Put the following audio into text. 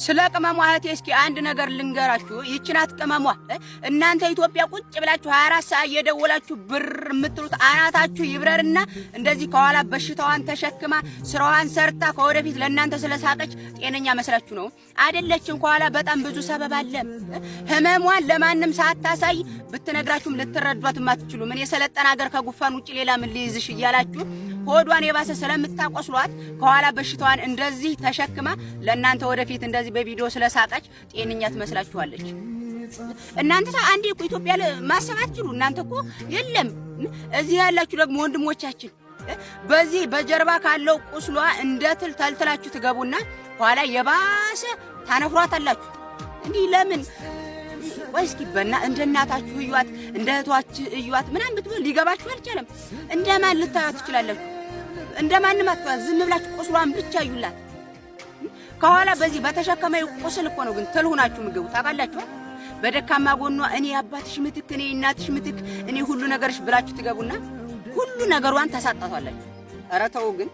ስለ ቅመሟ እህቴ እስኪ አንድ ነገር ልንገራችሁ። ይችናት ቅመሟ እናንተ ኢትዮጵያ ቁጭ ብላችሁ 24 ሰዓት እየደወላችሁ ብር የምትሉት አናታችሁ ይብረርና እንደዚህ ከኋላ በሽታዋን ተሸክማ ስራዋን ሰርታ ከወደፊት ለእናንተ ስለሳቀች ጤነኛ መስላችሁ ነው? አይደለችም። ከኋላ በጣም ብዙ ሰበብ አለ። ህመሟን ለማንም ሳታሳይ ብትነግራችሁም ልትረዷት የማትችሉ ምን የሰለጠነ ሀገር ከጉፋን ውጭ ሌላ ምን ሊይዝሽ እያላችሁ ሆዷን የባሰ ስለምታቆስሏት ከኋላ በሽታዋን እንደዚህ ተሸክማ ለእናንተ ወደፊት እንደዚህ በቪዲዮ ስለሳቀች ጤነኛ ትመስላችኋለች። እናንተ አንዴ እኮ ኢትዮጵያ ማሰብ አትችሉ። እናንተ እኮ የለም እዚህ ያላችሁ ደግሞ ወንድሞቻችን በዚህ በጀርባ ካለው ቁስሏ እንደ ትል ተልትላችሁ ትገቡና ኋላ የባሰ ታነፍሯታላችሁ። እንዲህ ለምን? ወይስ ኪበና እንደ እናታችሁ እዩዋት፣ እንደ እህቷችሁ እዩዋት ምናምን ብትሉ ሊገባችሁ አልቻለም። እንደማን ልታዩት ትችላላችሁ? እንደማንም አትዋት። ዝም ብላችሁ ቁስሏን ብቻ እዩላት። ከኋላ በዚህ በተሸከመው ቁስል እኮ ነው ግን ትል ሆናችሁ ምግቡ ታውቃላችሁ። በደካማ ጎኗ እኔ አባትሽ ምትክ፣ እኔ እናትሽ ምትክ፣ እኔ ሁሉ ነገርሽ ብላችሁ ትገቡና ሁሉ ነገሯን ታሳጣቷላችሁ። ኧረ ተው ግን